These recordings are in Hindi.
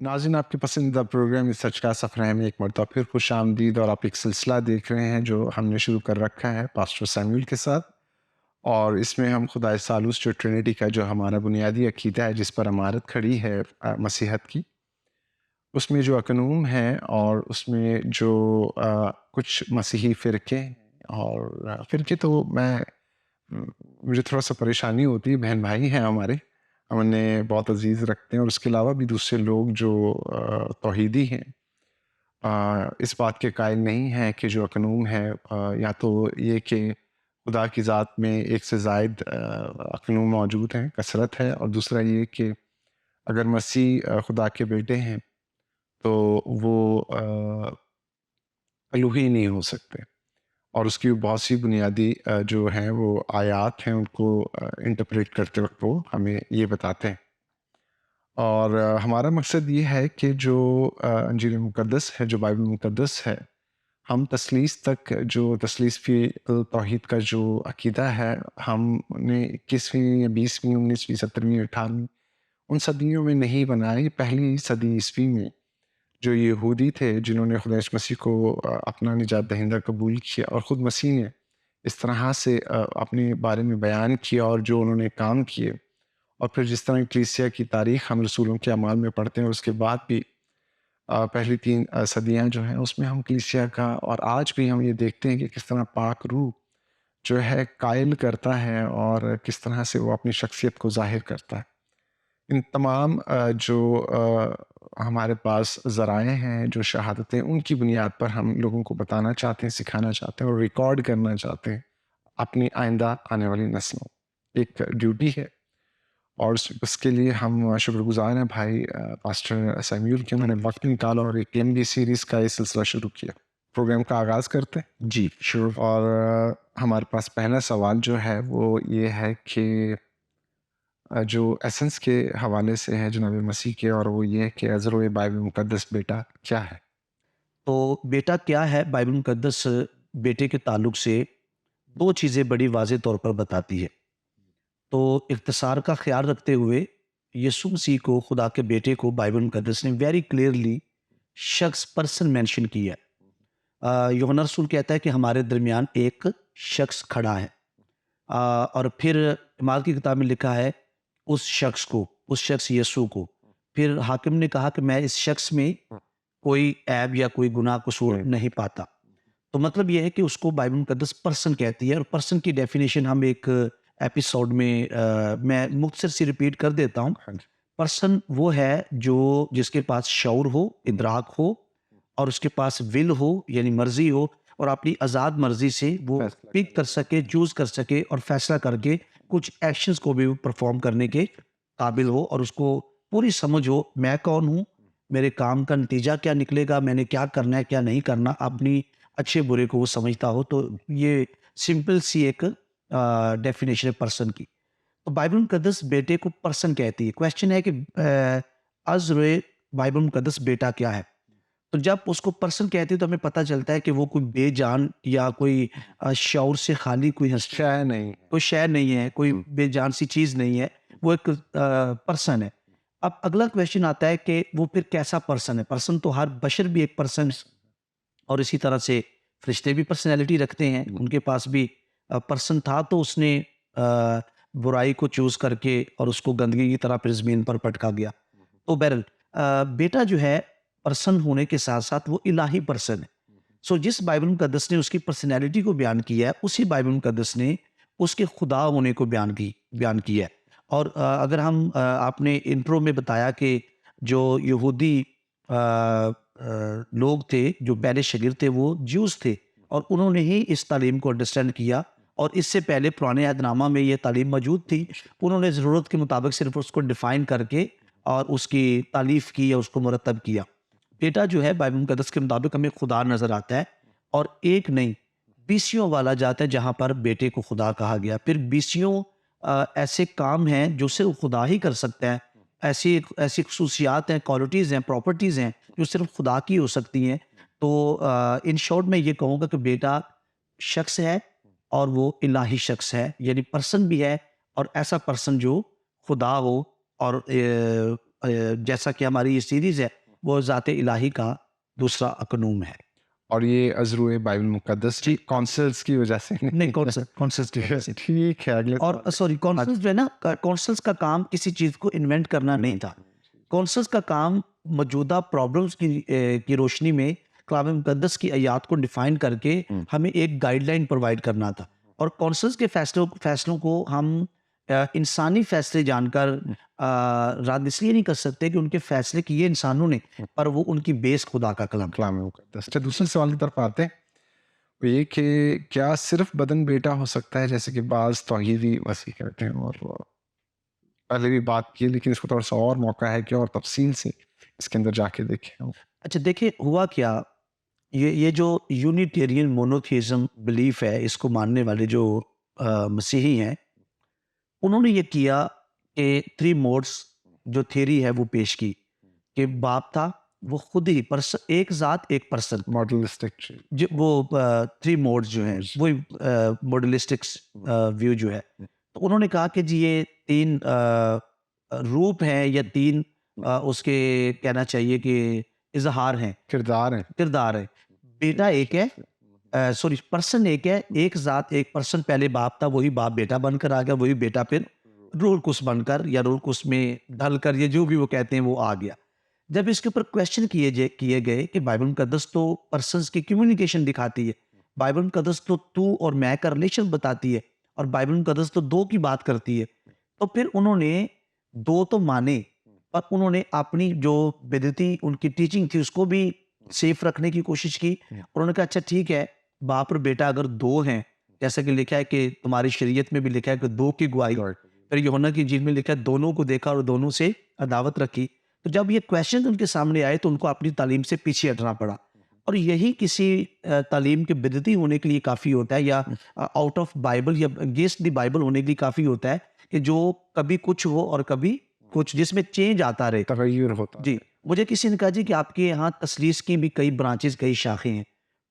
नाज़रीन, आपके पसंदीदा प्रोग्राम इस सच का सफ़र है में एक मरतबा फिर खुश आमदीद। और आप एक सिलसिला देख रहे हैं जो हमने शुरू कर रखा है पास्टर सैमुअल के साथ। और इसमें हम खुदाए सालूस जो ट्रिनिटी का जो हमारा बुनियादी अकीदा है जिस पर इमारत खड़ी है मसीहत की, उसमें जो अकनूम है और उसमें जो कुछ मसीही फ़िरके और फ़िरके तो मुझे थोड़ा-सा परेशानी होती है। बहन-भाई हैं हमारे, हम उन्हें बहुत अज़ीज़ रखते हैं। और उसके अलावा भी दूसरे लोग जो तौहीदी हैं, इस बात के कायल नहीं हैं कि जो अकनूम है, या तो ये कि खुदा की ज़ात में एक से ज़ायद अकनूम मौजूद हैं, कसरत है। और दूसरा ये कि अगर मसीह खुदा के बेटे हैं तो वो अलूही नहीं हो सकते। और उसकी बहुत सी बुनियादी जो हैं वो आयात हैं, उनको इंटरप्रेट करते वक़्त वो हमें ये बताते हैं। और हमारा मकसद ये है कि जो अंजील मुक़द्दस है, जो बाइबल मुक़द्दस है, हम तसलीस तक जो तसलीस फ़ी तौहीद का जो अकीदा है, हमने 21वीं या 20वीं, 19वीं, 17वीं, 18वीं उन सदियों में नहीं बनाया। ये पहली सदी ईस्वी में जो यहूदी थे जिन्होंने खुदा यीशु मसीह को अपना निजात दहिंदा कबूल किया, और ख़ुद मसीह ने इस तरह से अपने बारे में बयान किया और जो उन्होंने काम किए, और फिर जिस तरह कलीसिया की तारीख़ हम रसूलों के अमाल में पढ़ते हैं, और उसके बाद भी पहली 3 सदियाँ जो हैं उसमें हम कलीसिया का, और आज भी हम ये देखते हैं कि किस तरह पाक रूह जो है कायल करता है और किस तरह से वो अपनी शख्सियत को ज़ाहिर करता है। इन तमाम जो हमारे पास ज़राए हैं, जो शहादतें, उनकी बुनियाद पर हम लोगों को बताना चाहते हैं, सिखाना चाहते हैं और रिकॉर्ड करना चाहते हैं अपनी आइंदा आने वाली नस्लों। एक ड्यूटी है, और उसके लिए हम शुक्रगुज़ार हैं भाई पास्टर सैमुअल के, उन्होंने वक़्त निकाला और एक लंबी सीरीज़ का ये सिलसिला शुरू किया। प्रोग्राम का आगाज़ करते हैं। जी, श्योर। और हमारे पास पहला सवाल जो है वो ये है कि जो एसेंस के हवाले से है जनाब मसीह के, और वो ये है कि अज़र बाइबल मुक़द्दस बेटा क्या है? तो बेटा क्या है, बाइबल मुक़द्दस बेटे के ताल्लुक से 2 चीज़ें बड़ी वाज़ेह तौर पर बताती है। तो इख्तिसार का ख़्याल रखते हुए यीशु मसीह को, खुदा के बेटे को बाइबल मुक़द्दस ने वेरी क्लियरली शख़्स, पर्सन मेंशन किया है। यूहन्ना रसूल कहता है कि हमारे दरमियान एक शख़्स खड़ा है। और फिर इमारत की किताब में लिखा है उस शख़्स को, उस शख़्स यीशु को। फिर हाकिम ने कहा कि मैं इस शख़्स में कोई ऐब या कोई गुनाह कसूर हुँ, नहीं पाता। तो मतलब ये है कि उसको बाइबल मुक़द्दस पर्सन कहती है, और पर्सन की डेफिनेशन हम एक एपिसोड में मैं मुख्तसर सी रिपीट कर देता हूँ। हाँ जी। पर्सन वो है जो जिसके पास शऊर हो, इदराक हो, और उसके पास विल हो यानी मर्ज़ी हो, और अपनी आज़ाद मर्ज़ी से वो फैसला पिक कर कर सके, चूज़ कर सके और फैसला करके कुछ एक्शंस को भी परफ़ॉर्म करने के काबिल हो, और उसको पूरी समझ हो मैं कौन हूँ, मेरे काम का नतीजा क्या निकलेगा, मैंने क्या करना है, क्या नहीं करना, अपनी अच्छे-बुरे को वो समझता हो। तो ये सिंपल सी एक डेफिनेशन है पर्सन की। तो बाइबल मुक़द्दस बेटे को पर्सन कहती है। क्वेश्चन है कि अज़्र बाइबल मुक़द्दस बेटा क्या है? तो जब उसको पर्सन कहते हैं तो हमें पता चलता है कि वो कोई बेजान या कोई शऊर से खाली कोई हस्ती, शय नहीं है। कोई शय नहीं है, कोई हुँ, बेजान सी चीज़ नहीं है, वो एक पर्सन है। अब अगला क्वेश्चन आता है कि वो फिर कैसा पर्सन है? पर्सन तो हर बशर भी एक पर्सन है, और इसी तरह से फरिश्ते भी पर्सनैलिटी रखते हैं, हुँ, उनके पास भी पर्सन था, तो उसने बुराई को चूज़ करके और उसको गंदगी की तरह फिर ज़मीन पर पटका गया। तो बहरहाल बेटा जो है पर्सन होने के साथ-साथ वो इलाही पर्सन है। सो जिस बाइबल मुक़द्दस ने उसकी पर्सनैलिटी को बयान किया है, उसी बाइबल मुक़द्दस ने उसके खुदा होने को बयान किया है। और अगर हम आपने इंट्रो में बताया कि जो यहूदी लोग थे, जो पहले शागिर्द थे, वो ज्यूज़ थे, और उन्होंने ही इस तालीम को अंडरस्टैंड किया, और इससे पहले पुराने अहदनामा में ये तालीम मौजूद थी। उन्होंने ज़रूरत के मुताबिक सिर्फ़ उसको डिफ़ाइन करके और उसकी तारीफ़ की या उसको मुरतब किया। बेटा जो है बाइबल मुक़द्दस के मुताबिक हमें खुदा नज़र आता है, और एक नहीं, बीसियों वाला जात है जहाँ पर बेटे को खुदा कहा गया। फिर बीसियों ऐसे काम हैं जो सिर्फ़ खुदा ही कर सकता है। ऐसी ऐसी ख़ुसूसियात हैं, क्वालिटीज़ हैं, प्रॉपर्टीज़ हैं जो सिर्फ़ खुदा की हो सकती हैं। तो इन शॉर्ट मैं ये कहूँगा कि बेटा शख़्स है, और वो इलाही शख़्स है, यानी पर्सन भी है, और ऐसा पर्सन जो खुदा हो, और जैसा कि हमारी ये सीरीज़ है वो ज़ात इलाही का दूसरा अकनूम है। और ये अज़रूए बाइबल मुक़द्दस जी। कॉन्सल्स की वजह से नहीं, कॉन्सेंस की वजह से। ठीक है, अगले और सवाल सॉरी, कॉन्सेंस जो है ना, कॉन्सेंस का काम किसी चीज़ को इन्वेंट करना नहीं था। कॉन्सेंस का काम मौजूदा प्रॉब्लम्स की रोशनी में कलाम मुक़द्दस की आयत को डिफाइन करके हमें एक गाइडलाइन प्रोवाइड करना था। और कॉन्सेंस के फैसलों को हम इंसानी फैसले जानकर रद्द इसलिए नहीं कर सकते कि उनके फैसले किए इंसानों ने, पर वो उनकी बेस खुदा का कलाम है। कलाम मुक़द्दस। अच्छा, दूसरे सवाल की तरफ आते हैं। वो ये कि क्या सिर्फ़ बदन बेटा हो सकता है, जैसे कि बाज़ तौहीदी मसीह कहते हैं, और वो पहले भी बात की है, लेकिन इसको थोड़ा-सा और मौका है कि और तफ़सील से इसके अंदर जाके देखें। अच्छा देखिए, हुआ क्या, ये जो यूनिटेरियन मोनोथिज़्म बिलीफ है, इसको मानने वाले जो मसीही हैं, उन्होंने ये किया कि 3 मोड्स जो थ्योरी है वो पेश की, कि बाप था, वो खुद ही एक ज़ात एक पर्सन, मॉडलिस्टिक जो वो 3 मोड्स जो हैं वही मॉडलिस्टिक्स व्यू जो है। तो उन्होंने कहा कि जी ये 3 रूप हैं या 3 उसके कहना चाहिए कि इज़हार हैं, किरदार हैं। किरदार है। बेटा एक है, सॉरी पर्सन एक है, एक ज़ात एक पर्सन, पहले बाप था, वही बाप बेटा बनकर आ गया, वही बेटा फिर रूल कुस बनकर या रूल कुस में ढल कर, या जो भी वो कहते हैं वो आ गया। जब इसके ऊपर क्वेश्चन किए गए कि बाइबल मुकद्दस तो पर्सन्स की कम्युनिकेशन दिखाती है, बाइबल मुकद्दस तो तू और मैं का रिलेशन बताती है, और बाइबल मुकद्दस तो 2 की बात करती है। तो फिर उन्होंने 2 तो माने, पर उन्होंने अपनी जो बिदअती उनकी टीचिंग थी उसको भी सेफ रखने की कोशिश की। उन्होंने कहा अच्छा ठीक है, बाप और बेटा अगर 2 हैं, जैसा कि लिखा है कि तुम्हारी शरीयत में भी लिखा है कि 2 की गवाही, फिर यूहन्ना की इंजील में लिखा है दोनों को देखा और दोनों से अदावत रखी। तो जब ये क्वेश्चन उनके सामने आए तो उनको अपनी तालीम से पीछे हटना पड़ा, और यही किसी तालीम के बिदअती होने के लिए काफ़ी होता है, या आउट ऑफ बाइबल या अगेंस्ट द बाइबल होने के लिए काफ़ी होता है, कि जो कभी कुछ हो और कभी कुछ, जिसमें चेंज आता रहे। तगय्युर होता जी, है। मुझे किसी ने कहा जी कि आपके यहाँ तस्लीस की भी कई ब्रांचेज़, कई शाखें हैं।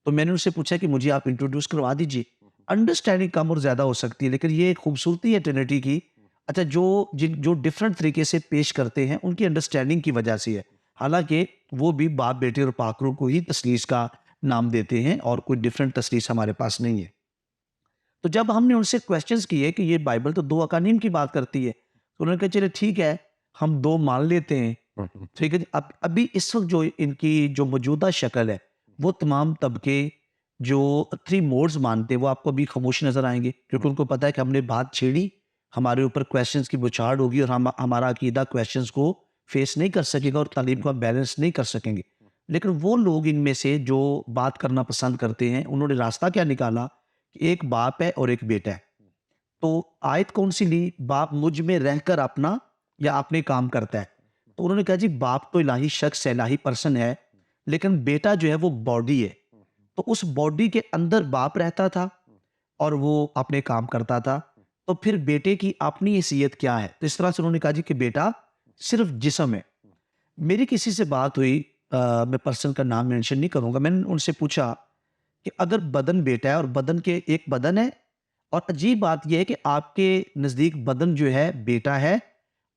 तो मैंने उनसे पूछा कि मुझे आप इंट्रोड्यूस करवा दीजिए। अंडरस्टैंडिंग कम और ज़्यादा हो सकती है, लेकिन ये एक खूबसूरती है ट्रिनिटी की। अच्छा, जो डिफरेंट तरीके से पेश करते हैं, उनकी अंडरस्टैंडिंग की वजह से है। हालाँकि वो भी बाप, बेटे और पाकरू को ही तस्लीस का नाम देते हैं, और कोई डिफरेंट तस्लीस हमारे पास नहीं है। तो जब हमने उनसे क्वेश्चंस किए कि ये बाइबल तो 2 अकानीम की बात करती है, तो उन्होंने कहा चलिए ठीक है, हम 2 मान लेते हैं। ठीक है जी। अब अभी इस वक़्त जो इनकी जो मौजूदा शक्ल है, वो तमाम तबके जो 3 मोड्स मानते हैं, वो आपको अभी खामोश नज़र आएँगे, क्योंकि उनको पता है कि हमने बात छेड़ी, हमारे ऊपर क्वेश्चंस की बौछार होगी, और हमारा अकीदा क्वेश्चंस को फेस नहीं कर सकेगा, और तालीम को हम बैलेंस नहीं कर सकेंगे। लेकिन वो लोग इनमें से जो बात करना पसंद करते हैं, उन्होंने रास्ता क्या निकाला कि एक बाप है और एक बेटा है। तो आयत कौन-सी ली? बाप मुझ में रहकर अपना या अपने काम करता है। तो उन्होंने कहा जी बाप तो इलाही शख्स है, इलाही पर्सन है, लेकिन बेटा जो है वो बॉडी है। तो उस बॉडी के अंदर बाप रहता था और वो अपने काम करता था। तो फिर बेटे की अपनी हैसियत क्या है? तो इस तरह से उन्होंने कहा जी कि बेटा सिर्फ़ जिस्म है। मेरी किसी से बात हुई, मैं पर्सन का नाम मेंशन नहीं करूँगा। मैंने उनसे पूछा कि अगर बदन बेटा है और बदन के एक बदन है, और अजीब बात ये है कि आपके नज़दीक बदन जो है बेटा है,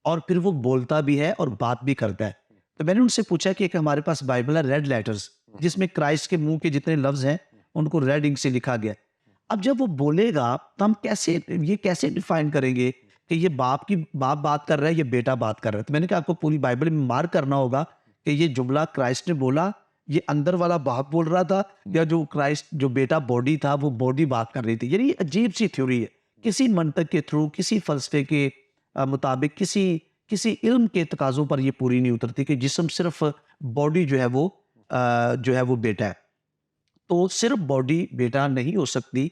और फिर वो बोलता भी है और बात भी करता है। तो मैंने उनसे पूछा कि एक हमारे पास बाइबल है रेड लेटर्स, जिसमें क्राइस्ट के मुँह के जितने लफ्ज़ हैं उनको रेड इंक से लिखा गया है। अब जब वो बोलेगा तो हम कैसे डिफाइन करेंगे कि ये बाप बात कर रहा है, ये बेटा बात कर रहा है? तो मैंने कहा आपको पूरी बाइबल में मार्क करना होगा कि ये जुमला क्राइस्ट ने बोला, ये अंदर वाला बाप बोल रहा था, या जो बेटा बॉडी था वो बॉडी बात कर रही थी। यानी ये अजीब सी थ्योरी है। किसी मंतक के थ्रू, किसी फलसफे के मुताबिक, किसी इल्म के तकाज़ों पर ये पूरी नहीं उतरती कि जिस्म सिर्फ बॉडी जो है वो बेटा है। तो सिर्फ बॉडी बेटा नहीं हो सकती,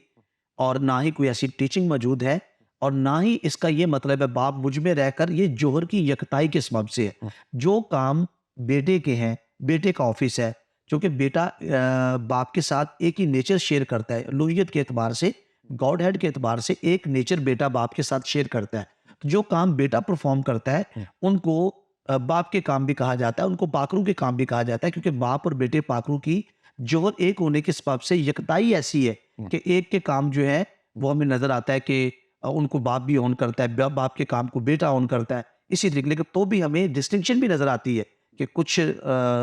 और ना ही कोई ऐसी टीचिंग मौजूद है, और ना ही इसका ये मतलब है बाप मुझ में रहकर, ये जोहर की यकताई के सबब से है। जो काम बेटे के हैं, बेटे का ऑफिस है, क्योंकि बेटा बाप के साथ एक ही नेचर शेयर करता है, लोहियत के एतबार से, गॉड हेड के एतबार से एक नेचर बेटा बाप के साथ शेयर करता है। तो जो काम बेटा परफॉर्म करता है उनको बाप के काम भी कहा जाता है, उनको पाकरू के काम भी कहा जाता है, क्योंकि बाप और बेटे पाकरू की जोहर एक होने के सबब से यकताई ऐसी है कि एक के काम जो है वो हमें नजर आता है कि उनको बाप भी ऑन करता है, बाप के काम को बेटा ऑन करता है। इसी तरीके, लेकिन तो भी हमें डिस्टिंक्शन भी नज़र आती है कि कुछ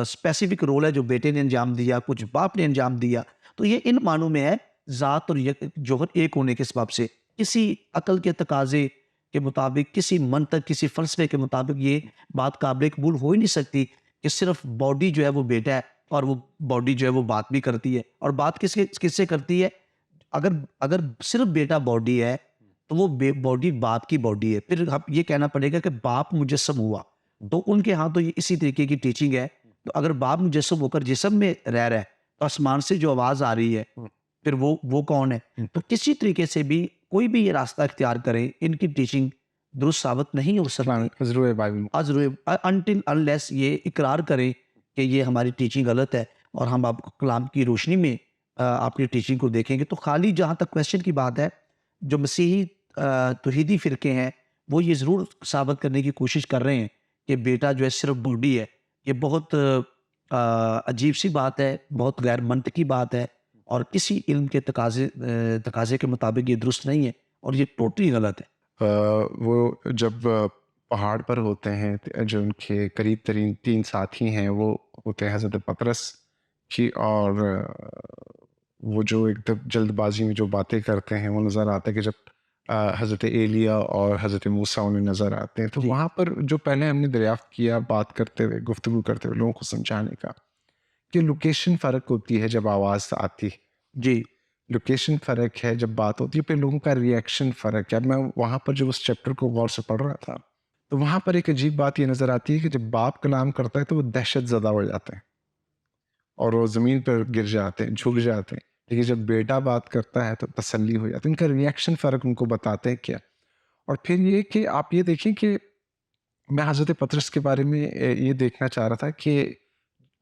स्पेसिफिक रोल है जो बेटे ने अंजाम दिया, कुछ बाप ने अंजाम दिया। तो ये इन मानों में है, ज़ात और जौहर एक होने के सबब से। किसी अकल के तकाजे के मुताबिक, किसी मंतक, किसी फ़लसफ़े के मुताबिक ये बात काबिल कबूल हो ही नहीं सकती कि सिर्फ़ बॉडी जो है वो बेटा है और वो बॉडी जो है वो बात भी करती है। और बात किससे करती है? अगर अगर सिर्फ़ बेटा बॉडी है, तो वो बॉडी बाप की बॉडी है। फिर हम ये कहना पड़ेगा कि बाप मुजस्सम हुआ। तो उनके यहाँ तो ये इसी तरीके की टीचिंग है। तो अगर बाप मुजस्सम होकर जिस्म में रह रहा है, तो आसमान से जो आवाज़ आ रही है, फिर वो कौन है? तो किसी तरीके से भी कोई भी ये रास्ता इख्तियार करे, इनकी टीचिंग दुरुस्त साबित नहीं हो सकती। ज़रूर बाइबल अनटिल अनलेस ये इकरार करें कि ये हमारी टीचिंग गलत है और हम आपको कलाम की रोशनी में आपकी टीचिंग को देखेंगे। तो खाली जहाँ तक क्वेश्चन की बात है, जो मसीही तौहीदी फ़िरके हैं, वो ये ज़रूर साबित करने की कोशिश कर रहे हैं कि बेटा जो है सिर्फ़ बॉडी है। ये बहुत अजीब-सी बात है, बहुत गैर मंतकी बात है और किसी इल्म के तकाज़े के मुताबिक ये दुरुस्त नहीं है और ये टोटली गलत है। वो जब पहाड़ पर होते हैं जो उनके करीब तरीन 3 साथी हैं वो होते हैं हज़रत पतरस की और वो जो एकदम जल्दबाज़ी में जो बातें करते हैं वो नज़र आता है कि जब हज़रत एलिया और हज़रत मूसा उन्हें नज़र आते हैं। तो जी, वहाँ पर जो पहले हमने दरियाफ़्त किया बात करते हुए, गुफ्तगू करते हुए लोगों को समझाने का कि लोकेशन फ़र्क होती है जब आवाज़ आती है। जी, लोकेशन फ़र्क है जब बात होती है, फिर लोगों का रिएक्शन फ़र्क है। अब मैं वहाँ पर जब उस चैप्टर को गौर से पढ़ रहा था, तो वहाँ पर एक अजीब बात ये नज़र आती है कि जब बाप कलाम करता है तो वो दहशत ज़दा हो जाते हैं और वो ज़मीन पर गिर जाते हैं, झुक जाते हैं। लेकिन जब बेटा बात करता है तो तसल्ली हो जाती है। उनका रिएक्शन फ़र्क उनको बताते हैं क्या। और फिर ये कि आप ये देखें कि मैं हज़रत पतरस के बारे में ये देखना चाह रहा था कि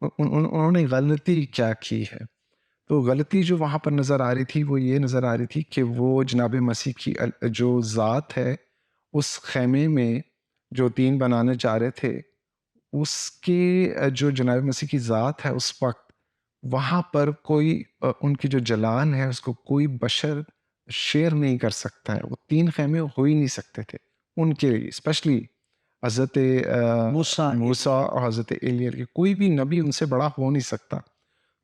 उन्होंने गलती क्या की है। तो गलती जो वहाँ पर नज़र आ रही थी, वो ये नज़र आ रही थी कि वो जनाब मसीह की जो ज़ात है, उस ख़ैमे में जो 3 बनाने चाह रहे थे, उसकी जो जनाब मसीह की ज़ात है उस वक़्त, वहाँ पर कोई उनकी जो जलाल है, उसको कोई बशर शेयर नहीं कर सकता है। वो 3 ख़ैमे हो ही नहीं सकते थे, उनके लिए स्पेशली हज़रत मूसा मूसा और हज़रत एलिय्याह के कोई भी नबी उनसे बड़ा हो नहीं सकता।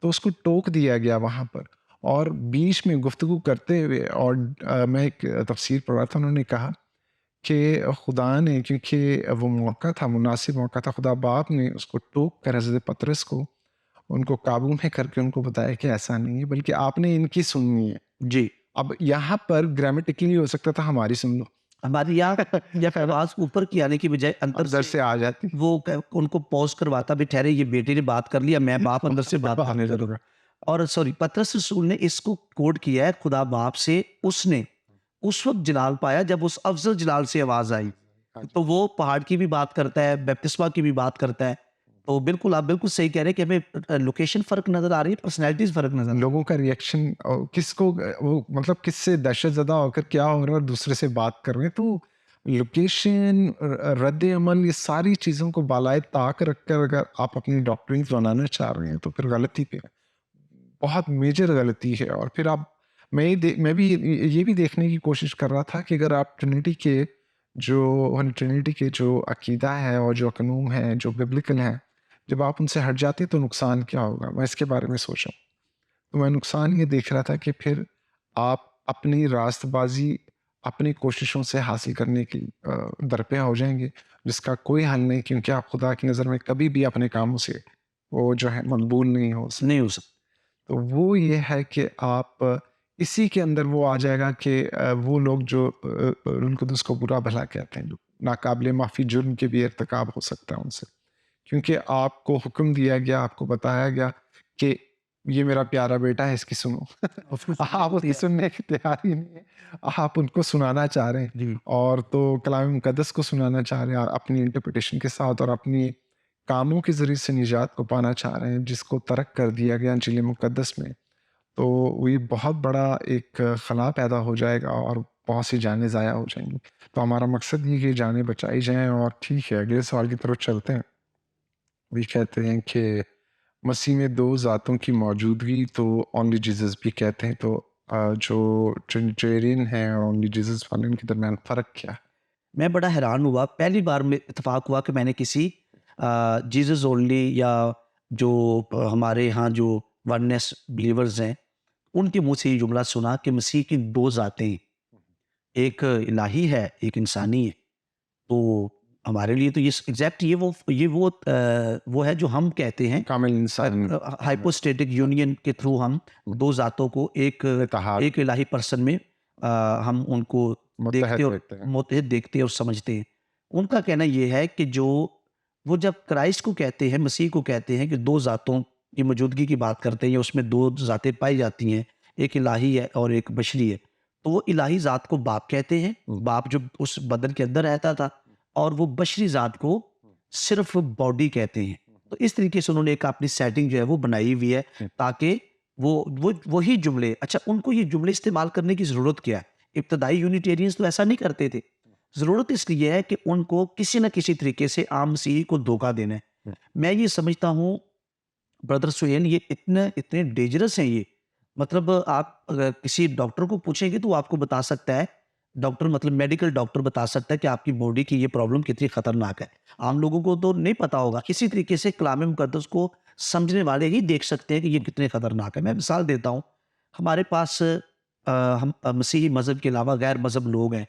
तो उसको टोक दिया गया वहाँ पर और बीच में गुफ्तगू करते हुए और मैं एक तफसीर पढ़ रहा था उन्होंने कहा कि खुदा ने क्योंकि वो मौका था मुनासिब मौका था खुदा बाप ने उसको टोक कर हज़रत पतरस को उनको काबू में करके उनको बताया कि ऐसा नहीं है बल्कि आपने इनकी सुननी है। जी, अब यहाँ पर ग्रामेटिकली हो सकता था हमारी सुन लो हमारी यहाँ या आवाज़ ऊपर की आने की बजाय अंदर अंदर से से आ जाती वो उनको पॉज़ करवाता भी, ठहरे ये बेटे ने बात कर लिया, मैं बाप अंदर से बात बात करने लगा। करूँगा। और सॉरी, पतरस रसूल ने इसको कोट किया है खुदा बाप से। उसने उस वक़्त जलाल पाया जब उस अफ़ज़ल जलाल से आवाज़ आई। हाँ जी। तो वो पहाड़ की भी बात करता है, बपतिस्मा की भी बात करता है। तो बिल्कुल, आप बिल्कुल सही कह रहे हैं कि हमें लोकेशन फ़र्क नज़र आ रही है, पर्सनैलिटीज़ फ़र्क नज़र आ रही है। लोगों का रिएक्शन किसको वो मतलब किससे दहशत ज़दा होकर क्या हो रहा है और दूसरे से बात कर रहे हैं तो लोकेशन रद्द अमल ये सारी चीज़ों को बालाए ताक रखकर अगर आप अपनी डॉक्ट्रिन्स बनाना चाह रहे हैं तो फिर गलती पे है। बहुत मेजर गलती है और फिर आप मैं भी ये भी देखने की कोशिश कर रहा था कि अगर आप ट्रिनिटी के जो अकीदा है और जो क़ानून है जो बिब्लिकल है जब आप उनसे हट जाते हैं तो नुकसान क्या होगा मैं इसके बारे में सोचा तो मैं नुकसान ये देख रहा था कि फिर आप अपनी रास्तबाज़ी अपनी कोशिशों से हासिल करने की दरपे हो जाएँगे, जिसका कोई हल नहीं क्योंकि आप खुदा की नज़र में कभी भी अपने कामों से वो जो है मकबूल नहीं हो नहीं सकते। हो सकता। तो वो ये है कि आप इसी के अंदर वो आ जाएगा कि वो लोग जो रुल कुदस को बुरा भला कहते हैं, जो नाकाबिले माफ़ी जुर्म के भी इर्तिकाब हो सकता है उनसे। क्योंकि आपको हुक्म दिया गया, आपको बताया गया कि ये मेरा प्यारा बेटा है, इसकी सुनो। उसको सुनने आप को उसकी तैयार सुनने के तैयार ही नहीं हैं। आप उनको सुनाना चाह रहे हैं जी, और तो कलाम मुक़द्दस को सुनाना चाह रहे हैं और अपनी इंटरप्रिटेशन के साथ और अपनी कामों के ज़रिए से निजात को पाना चाह रहे हैं, जिसको तर्क कर दिया गया इंजील मुक़द्दस में। तो वो ये बहुत बड़ा एक खला पैदा हो जाएगा और बहुत सी जानें ज़ाया हो जाएँगी। तो हमारा मकसद ये है कि जानें बचाई जाएँ और ठीक है, अगले सवाल की तरफ चलते हैं। भी कहते हैं कि मसीह में 2 ज़ातों की मौजूदगी तो ओनली जीसस भी कहते हैं। तो जो ट्रिनिटेरियन हैं और ओनली जीसस वाले उनके दरमियान फ़र्क क्या है? मैं बड़ा हैरान हुआ, पहली बार में इत्तेफ़ाक हुआ कि मैंने किसी जीसस ओनली या जो हमारे यहाँ जो वननेस बिलीवर्स हैं, उनके मुँह से ये जुमला सुना कि मसीह की 2 ज़ातें हैं, एक इलाही है, एक इंसानी है। तो हमारे लिए तो ये एग्ज़ैक्ट वो है जो हम कहते हैं कामिल इंसान हाइपोस्टैटिक यूनियन के थ्रू हम 2 ज़ातों को इत्तेहाद एक इलाही पर्सन में हम उनको देखते मुत्तहद और देखते हैं। मुत्तहिद देखते और समझते हैं। उनका कहना ये है कि वो जब क्राइस्ट को कहते हैं, मसीह को कहते हैं कि 2 ज़ातों की मौजूदगी की बात करते हैं या उसमें 2 ज़ातें पाई जाती हैं, एक इलाही है और एक बशरी है। तो वो इलाही ज़ात को बाप कहते हैं, बाप जो उस बदन के अंदर रहता था, और वो बशरी ज़ात को सिर्फ़ बॉडी कहते हैं। तो इस तरीके से उन्होंने एक अपनी सेटिंग जो है वो बनाई हुई है, ताकि वो वही जुमले, अच्छा उनको ये जुमले इस्तेमाल करने की ज़रूरत क्या है? इब्तदाई यूनिटेरियंस तो ऐसा नहीं करते थे। ज़रूरत इसलिए है कि उनको किसी न किसी तरीके से आम मसीही को धोखा देना है। मैं ये समझता हूँ ब्रदर सुहेल, ये इतने इतने डेंजरस हैं ये। मतलब आप अगर किसी डॉक्टर को पूछेंगे तो वो आपको बता सकता है, डॉक्टर मतलब मेडिकल डॉक्टर बता सकता है कि आपकी बॉडी की ये प्रॉब्लम कितनी खतरनाक है। आम लोगों को तो नहीं पता होगा। इसी तरीके से कलाम मुकद्दस को समझने वाले ही देख सकते हैं कि ये कितने खतरनाक है। मैं मिसाल देता हूँ, हमारे पास हम मसीही मज़हब के अलावा गैर मज़हब लोग हैं।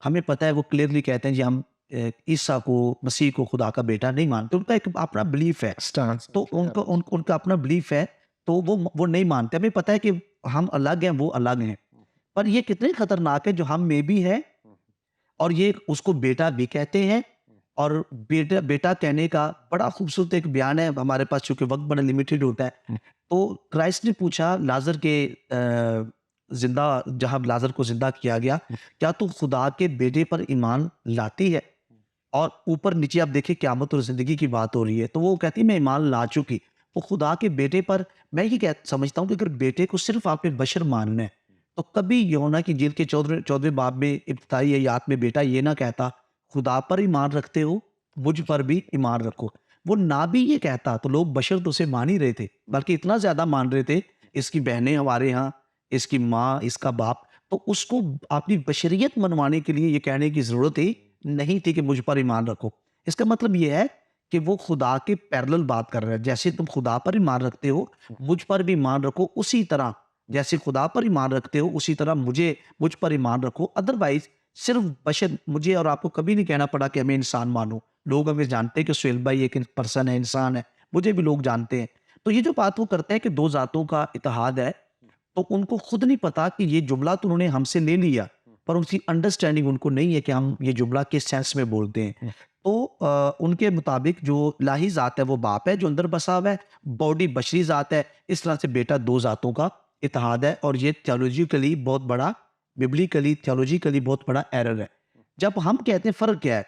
हमें पता है, वो क्लियरली कहते हैं जी हम ईसा को, मसीह को खुदा का बेटा नहीं मानते। उनका एक अपना बिलीफ है। स्टांस तो उनका अपना बिलीफ है, तो वो नहीं मानते। हमें पता है कि हम अलग हैं, वो अलग हैं। पर ये कितने खतरनाक है, जो हम में भी है और ये उसको बेटा भी कहते हैं। और बेटा बेटा कहने का बड़ा खूबसूरत एक बयान है हमारे पास, चूँकि वक़्त बड़ा लिमिटेड होता है। तो क्राइस्ट ने पूछा लाज़र के ज़िंदा जहाँ लाज़र को ज़िंदा किया गया, क्या तू खुदा के बेटे पर ईमान लाती है? और ऊपर-नीचे आप देखिए, क़यामत और ज़िंदगी की बात हो रही है, तो वो कहती है मैं ईमान ला चुकी। वो खुदा के बेटे पर, मैं ये समझता हूँ कि अगर बेटे को सिर्फ़ आपने बशर मानना है, तो कभी यूहन्ना की इंजील के 14वें बाब में इब्तिदाई आयत में बेटा ये ना कहता, खुदा पर ईमान रखते हो, मुझ पर भी ईमान रखो। वो ना भी ये कहता तो लोग बशर तो उसे मान ही रहे थे, बल्कि इतना ज़्यादा मान रहे थे, इसकी बहनें हमारे यहाँ, इसकी माँ, इसका बाप, तो उसको अपनी बशरियत मनवाने के लिए ये कहने की ज़रूरत ही नहीं थी कि मुझ पर ईमान रखो। इसका मतलब ये है कि वो खुदा के पैरेलल बात कर रहे हैं। जैसे तुम खुदा पर ईमान रखते हो, मुझ पर भी ईमान रखो उसी तरह। जैसे खुदा पर ईमान रखते हो, उसी तरह मुझ पर ईमान रखो। अदरवाइज़ सिर्फ़ बशर, मुझे और आपको कभी नहीं कहना पड़ा कि हमें इंसान मानो। लोग हमें जानते हैं कि सुहेल भाई एक पर्सन है, इंसान है। मुझे भी लोग जानते हैं। तो ये जो बात वो करते हैं कि 2 ज़ातों का इत्तेहाद है, तो उनको खुद नहीं पता कि ये जुमला तो उन्होंने हमसे ले लिया, पर उसकी अंडरस्टैंडिंग उनको नहीं है कि हम ये जुमला किस सेंस में बोलते हैं। तो उनके मुताबिक जो इलाही ज़ात है वो बाप है जो अंदर बसा हुआ है, बॉडी बशरी ज़ात है। इस तरह से बेटा 2 ज़ातों का इत्तेहाद है, और ये थियोलॉजिकली बहुत बड़ा, बिब्लिकली थियोलॉजिकली बहुत बड़ा एरर है। जब हम कहते हैं, फ़र्क क्या है?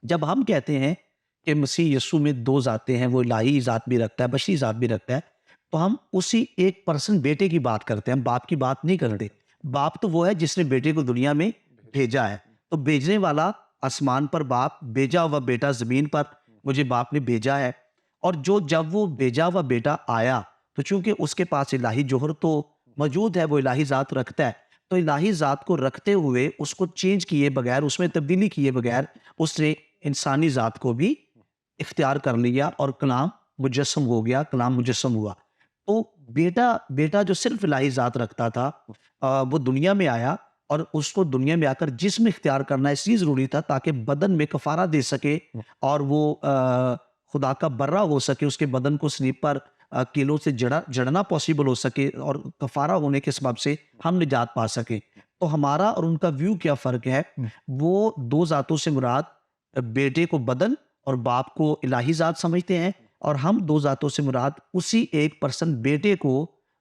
जब हम कहते हैं कि मसीह यीशु में 2 ज़ातें हैं, वो इलाही ज़ात भी रखता है, बशरी ज़ात भी रखता है, तो हम उसी एक पर्सन बेटे की बात करते हैं, हम बाप की बात नहीं करते। बाप तो वो है जिसने बेटे को दुनिया में भेजा है। तो भेजने वाला आसमान पर बाप, भेजा हुआ बेटा ज़मीन पर मुझे बाप ने भेजा है। और जब वो भेजा हुआ बेटा आया, तो चूँकि उसके पास इलाही जौहर तो मौजूद है, वो इलाही ज़ात रखता है। तो इलाही ज़ात को रखते हुए, उसको चेंज किए बगैर, उसमें तब्दीली किए बगैर, उसने इंसानी ज़ात को भी इख्तियार कर लिया और कलाम मुजस्सम हो गया, कलाम मुजस्सम हुआ। तो बेटा बेटा जो सिर्फ़ इलाही ज़ात रखता था, वो दुनिया में आया, और उसको दुनिया में आकर जिस्म इख्तियार करना इसलिए ज़रूरी था ताकि बदन में कफ़ारा दे सके, और वो खुदा का बर्रा हो सके, उसके बदन को सलीब पर कीलों से जड़ना पॉसिबल हो सके, और कफ़ारा होने के सबब से हम निजात पा सकें। तो हमारा और उनका व्यू क्या फ़र्क है? वो 2 ज़ातों से मुराद बेटे को बदन और बाप को इलाही ज़ात समझते हैं, और हम 2 ज़ातों से मुराद उसी एक पर्सन बेटे को,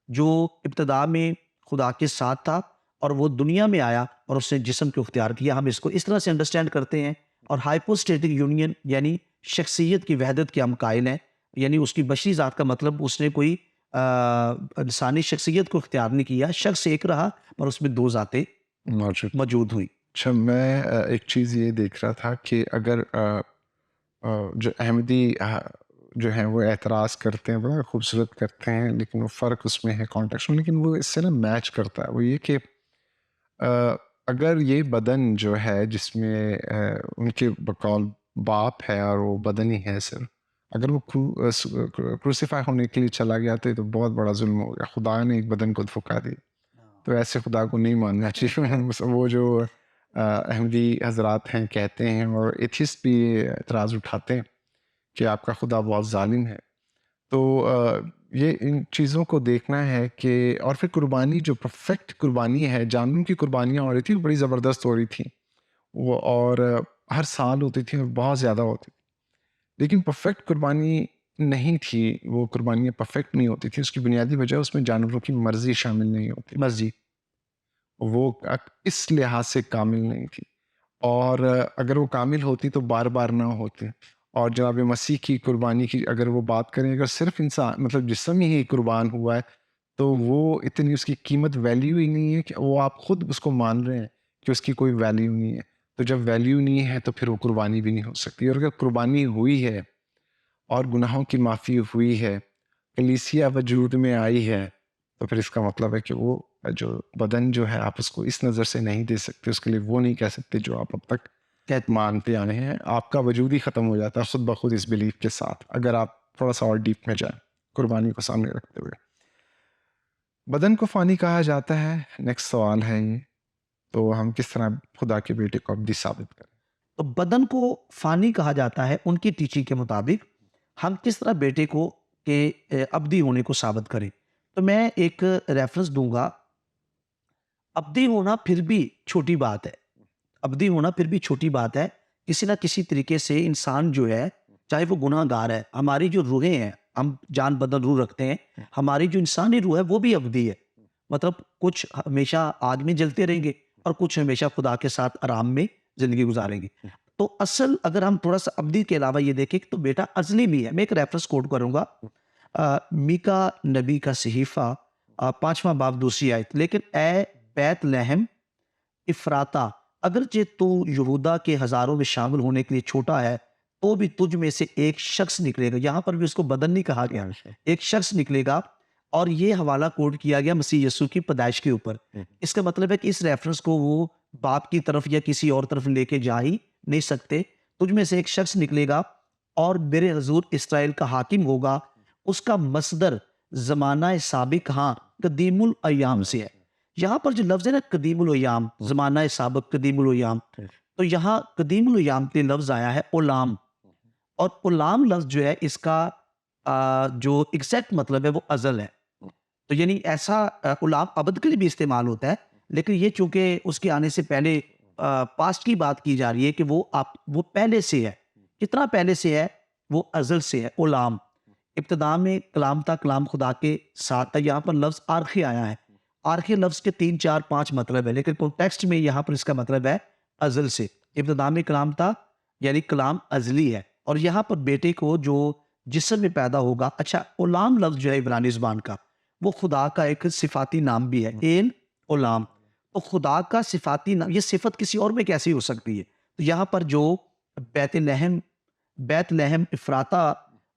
जो इब्तिदा में खुदा के साथ था और वो दुनिया में आया और उसने जिस्म को इख्तियार किया। हम इसको इस तरह से अंडरस्टैंड करते हैं। और हाइपोस्टैटिक यूनियन यानी शख्सियत की वहदत के हम कायल हैं। यानी उसकी बशरी ज़ात का मतलब, उसने कोई इंसानी शख्सियत को इख्तियार नहीं किया। शख्स एक रहा, पर उसमें 2 ज़ातें मौजूद। मौजूद हुई। अच्छा, मैं एक चीज़ ये देख रहा था कि अगर जो अहमदी जो हैं वो एतराज़ करते हैं, बड़ा खूबसूरत करते हैं, लेकिन वो फ़र्क उसमें है कॉन्टेक्स्ट में, लेकिन वो इससे ना मैच करता है। वो ये कि अगर ये बदन जो है जिसमें उनके बकौल बाप है और वो बदन ही है सिर्फ, अगर वो क्रूसीफाई होने के लिए चला गया तो ये तो बहुत बड़ा जुल्म हो गया। खुदा ने एक बदन को धोखा दी, तो ऐसे खुदा को नहीं मानना चाहिए। वो जो अहमदी हजरात हैं कहते हैं, और एथिस्ट भी ये एतराज़ उठाते हैं कि आपका खुदा बहुत जालिम है। तो ये इन चीज़ों को देखना है कि, और फिर कुर्बानी जो परफेक्ट कुर्बानी है, जानवरों की कुर्बानियाँ हो रही थी, बड़ी ज़बरदस्त हो रही थी वो, और हर साल होती थी और बहुत ज़्यादा होती थी। लेकिन परफेक्ट कुर्बानी नहीं थी, वो कुर्बानियाँ परफेक्ट नहीं होती थी। उसकी बुनियादी वजह उसमें जानवरों की मर्ज़ी शामिल नहीं होती थी। मर्जी। वो इस लिहाज से कामिल नहीं थी, और अगर वो कामिल होती तो बार-बार ना होती। और जनाब मसीह की कुर्बानी की अगर वो बात करें, अगर सिर्फ़ इंसान मतलब जिस्म ही कुर्बान हुआ है, तो वो इतनी उसकी कीमत वैल्यू ही नहीं है कि वो आप खुद उसको मान रहे हैं कि उसकी कोई वैल्यू नहीं है। तो जब वैल्यू नहीं है तो फिर वो कुर्बानी भी नहीं हो सकती, और अगर कुर्बानी हुई है और गुनाहों की माफ़ी हुई है, कलीसिया वजूद में आई है, तो फिर इसका मतलब है कि वो जो बदन जो है आप उसको इस नज़र से नहीं दे सकते, उसके लिए वो नहीं कह सकते जो आप अब तक कहते मानते आए हैं। आपका वजूद ही ख़त्म हो जाता है खुद ब खुद इस बिलीफ के साथ, अगर आप थोड़ा-सा और डीप में जाएँ, कुर्बानी को सामने रखते हुए। बदन को फ़ानी कहा जाता है, नेक्स्ट सवाल है ये, तो हम किस तरह खुदा के बेटे को अब्दी साबित करें? तो बदन को फ़ानी कहा जाता है उनकी टीचिंग के मुताबिक। हम किस तरह बेटे को के अब्दी होने को साबित करें? तो मैं एक रेफ़रेंस दूँगा। अब्दी होना फिर भी छोटी बात है। अब्दी होना फिर भी छोटी बात है। किसी न किसी तरीके से इंसान जो है, चाहे वो गुनहगार है, हमारी जो रूहें हैं, हम जान बदन रूह रखते हैं, हमारी जो इंसानी रूह है वो भी अब्दी है। मतलब कुछ हमेशा आग में जलते रहेंगे और कुछ हमेशा खुदा के साथ आराम में ज़िंदगी गुज़ारेंगे। तो असल अगर हम थोड़ा-सा अब्दी के अलावा ये देखें तो बेटा अज़ली भी है। मैं एक रेफ़रेंस कोट करूँगा। मीका नबी का सहीफ़ा 5वाँ बाब दूसरी आयत, लेकिन ए बैतलहम इफ़राता, अगरचे तू यहूदा के हज़ारों में शामिल होने के लिए छोटा है, तो भी तुझ में से एक शख्स निकलेगा। यहाँ पर भी उसको बदन नहीं कहा गया, एक शख्स निकलेगा, और ये हवाला कोट किया गया मसीह यीशु की पैदाइश के ऊपर। इसका मतलब है कि इस रेफरेंस को वो बाप की तरफ या किसी और तरफ लेके जा ही नहीं सकते। तुझ में से एक शख्स निकलेगा और मेरे हजूर इसराइल का हाकिम होगा। उसका मसदर ज़माना साबिक, हाँ, कदीमुल अय्याम से है। यहाँ पर जो लफ्ज़ है ना, कदीमुल अय्याम, ज़माना साबिक, कदीमुल अय्याम, तो यहाँ कदीमुल अय्याम के लफ्ज़ आया है ओलाम, और ओलाम लफ्ज़ जो है इसका जो एग्ज़ैक्ट मतलब है वो अज़ल है। तो यानी ऐसा गुलाम अबद के लिए भी इस्तेमाल होता है, लेकिन ये चूँकि उसके आने से पहले पास्ट की बात की जा रही है कि वो पहले से है। कितना पहले से है? वो अज़ल से है, गुलाम। इब्तिदा में कलाम था, कलाम खुदा के साथ था। यहाँ पर लफ्ज़ आरखे आया है। आरखे लफ्ज़ के 3, 4, 5 मतलब है, लेकिन कॉन्टेक्स्ट में यहाँ पर इसका मतलब है अज़ल से। इब्तिदा में कलाम था, यानी कलाम अज़ली है, और यहाँ पर बेटे को जो जिस्म में पैदा होगा। अच्छा, गुलाम लफ्ज़ जो है इब्रानी ज़ुबान का, वो खुदा का एक सिफ़ाती नाम भी है, एल गुलाम। तो खुदा का सिफ़ाती नाम, ये सिफ़त किसी और में कैसे हो सकती है? तो यहाँ पर जो बैतलहम बैतलहम इफ़राता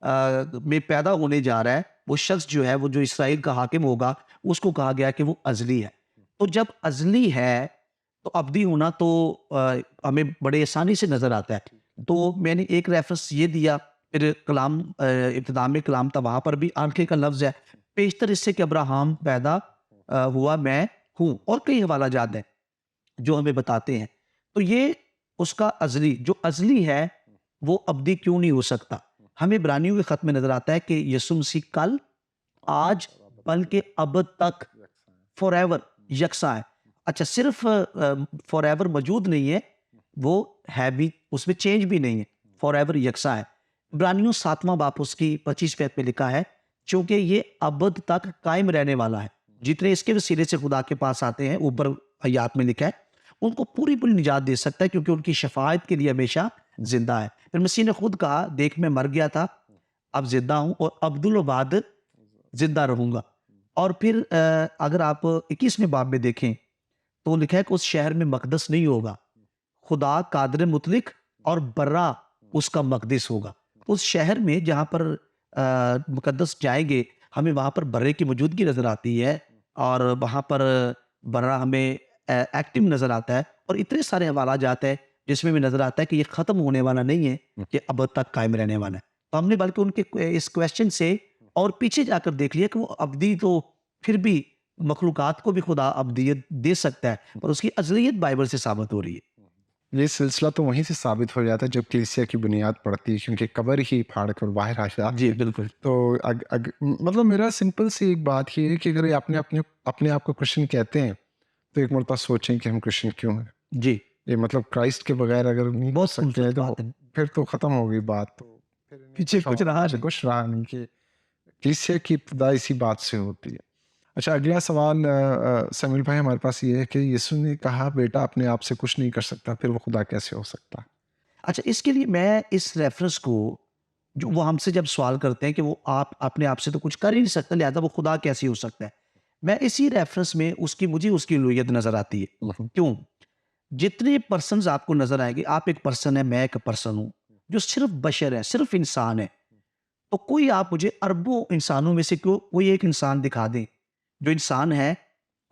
में पैदा होने जा रहा है, वो शख्स जो है, वो जो इसराइल का हाकिम होगा, उसको कहा गया कि वो अज़ली है। तो जब अज़ली है, तो अब्दी होना तो हमें बड़े आसानी से नज़र आता है। तो मैंने एक रेफ़रेंस ये दिया, फिर कलाम इब्तिदा में कलाम था, वहाँ पर भी आंखें का लफ्ज़ है। पेशतर इससे कि अब्राहम पैदा हुआ मैं हूँ, और कई हवाला जात हैं जो हमें बताते हैं। तो ये उसका अज़ली, जो अज़ली है वो अब्दी क्यों नहीं हो सकता? हमें इब्रानियों के ख़त में नज़र आता है कि यीशु मसीह कल, आज, बल्कि अबद तक, फॉरएवर यकसा है। अच्छा, सिर्फ़ फॉरएवर मौजूद नहीं है, वो है भी, उसमें चेंज भी नहीं है, फॉरएवर यकसा है। इब्रानियों 7वां बाब उसकी 25 आयत में लिखा है, चूँकि ये अबद तक कायम रहने वाला है। जितने इसके वसीले से खुदा के पास आते हैं, ऊपर आयत में लिखा है, उनको पूरी-पूरी निजात दे सकता है, क्योंकि उनकी शफ़ाअत के लिए हमेशा ज़िंदा है। फिर मसीह ने खुद कहा, देख मैं मर गया था, अब ज़िंदा हूँ और अब्दुल बाद ज़िंदा रहूँगा। और फिर अगर आप 21वें बाब में देखें, तो लिखा है कि उस शहर में मक़दस नहीं होगा, खुदा कादिर मुतलक और बर्रा उसका मक़दिस होगा। उस शहर में जहाँ पर मुक़द्दस जाएँगे, हमें वहाँ पर बर्रे की मौजूदगी नज़र आती है, और वहाँ पर बर्रा हमें एक्टिव नज़र आता है और इतने सारे हवाला जाते हैं जिसमें भी नज़र आता है कि ये ख़त्म होने वाला नहीं है, ये अब तक कायम रहने वाला है। तो हमने बल्कि उनके इस क्वेश्चन से और पीछे जाकर देख लिया कि वो अब्दी तो फिर भी मखलूक़ात को भी खुदा अब्दियत दे सकता है, पर उसकी अज़लियत बाइबल से साबित हो रही है। ये सिलसिला तो वहीं से साबित हो जाता है जब कलीसिया की बुनियाद पड़ती है, क्योंकि कब्र ही फाड़ कर बाहर आ जाती जी, है। बिल्कुल। तो मतलब मेरा सिंपल सी एक बात ये है कि अगर ये अपने अपने अपने आप को क्रिश्चियन कहते हैं, तो एक मरतबा सोचें कि हम क्रिश्चियन क्यों हैं। जी, ये मतलब क्राइस्ट के बगैर अगर नहीं हो बहुत सकते हैं, खूबसूरत तो बात है। फिर तो ख़त्म हो गई बात। तो फिर इन्हें पीछे कुछ हमारे रहा पीछे नहीं। कुछ रहा नहीं कि कलीसिया की इब्तिदा इसी बात से होती है। अच्छा, अगला सवाल समीर भाई हमारे पास ये है कि यीशु ने कहा बेटा अपने आप से कुछ नहीं कर सकता, फिर वो खुदा कैसे हो सकता? अच्छा, इसके लिए मैं इस रेफ़रेंस को जो वो हमसे जब सवाल करते हैं कि वो आप अपने आप से तो कुछ कर ही नहीं सकता, लिहाज़ा वो खुदा कैसे हो सकता है? मैं इसी रेफ़रेंस में मुझे उसकी उलूहियत नज़र आती है। हुँ, क्यों? जितने पर्सन्स आपको नज़र आएँगे, आप एक पर्सन है, मैं एक पर्सन हूँ, जो सिर्फ़ बशर है, सिर्फ़ इंसान है। तो कोई आप मुझे अरबों इंसानों में से कोई एक इंसान दिखा दें, जो इंसान है,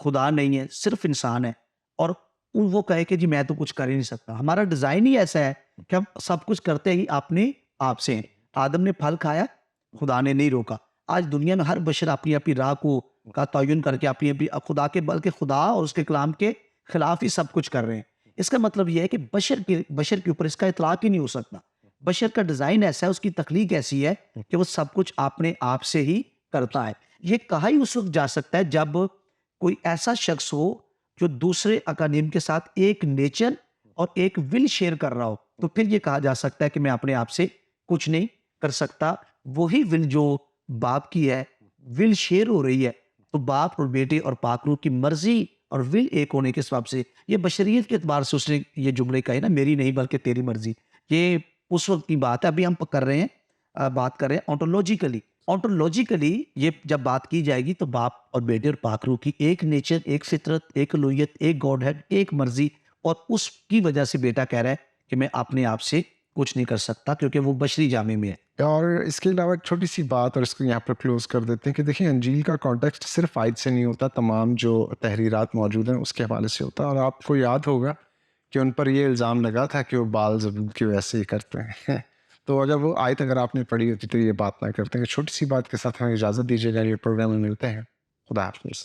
खुदा नहीं है, सिर्फ़ इंसान है और वो कहे कि जी मैं तो कुछ कर ही नहीं सकता। हमारा डिज़ाइन ही ऐसा है कि हम सब कुछ करते ही अपने आप से हैं। आदम ने फल खाया, खुदा ने नहीं रोका। आज दुनिया में हर बशर अपनी-अपनी राह को का तयन करके अपनी-अपनी खुदा के बल्कि खुदा और उसके कलाम के खिलाफ ही सब कुछ कर रहे हैं। इसका मतलब ये है कि बशर के ऊपर इसका इतलाक ही नहीं हो सकता। बशर का डिज़ाइन ऐसा है, उसकी तख्लीक ऐसी है कि वो सब कुछ अपने आप से ही करता है। ये कहा ही उस वक़्त जा सकता है जब कोई ऐसा शख्स हो जो दूसरे अकानीम के साथ एक नेचर और एक विल शेयर कर रहा हो, तो फिर ये कहा जा सकता है कि मैं अपने आप से कुछ नहीं कर सकता। वही विल जो बाप की है, विल शेयर हो रही है, तो बाप और बेटे और पाक रूह की मर्ज़ी और विल एक होने के हिसाब से ये बशरियत के एतबार से उसने ये जुमले कहे ना, मेरी नहीं बल्कि तेरी मर्ज़ी। ये उस वक़्त की बात है, अभी हम कर रहे हैं बात कर रहे हैं ओंटोलॉजिकली। ओंटोलॉजिकली ये जब बात की जाएगी तो बाप और बेटे और पाक रूह की एक नेचर, एक फितरत, एक उलूहियत, एक गॉडहेड, एक मर्ज़ी और उसकी वजह से बेटा कह रहा है कि मैं अपने आप से कुछ नहीं कर सकता क्योंकि वो बशरी जामे में है। और इसके अलावा एक छोटी-सी बात और इसको यहाँ पर क्लोज़ कर देते हैं कि देखिए अंजील का कॉन्टेक्स्ट सिर्फ़ आयत से नहीं होता, तमाम जो तहरीरात मौजूद हैं उसके हवाले से होता है। और आपको याद होगा कि उन पर ये इल्ज़ाम लगा था कि वो बाल ज़बूत की वजह से ही करते हैं। तो अगर वो आयत अगर आपने पढ़ी होती तो ये बात ना करते हैं। छोटी-सी बात के साथ हमें इजाज़त दीजिएगा, अगले प्रोग्राम में मिलते हैं। खुदा हाफ़िज़।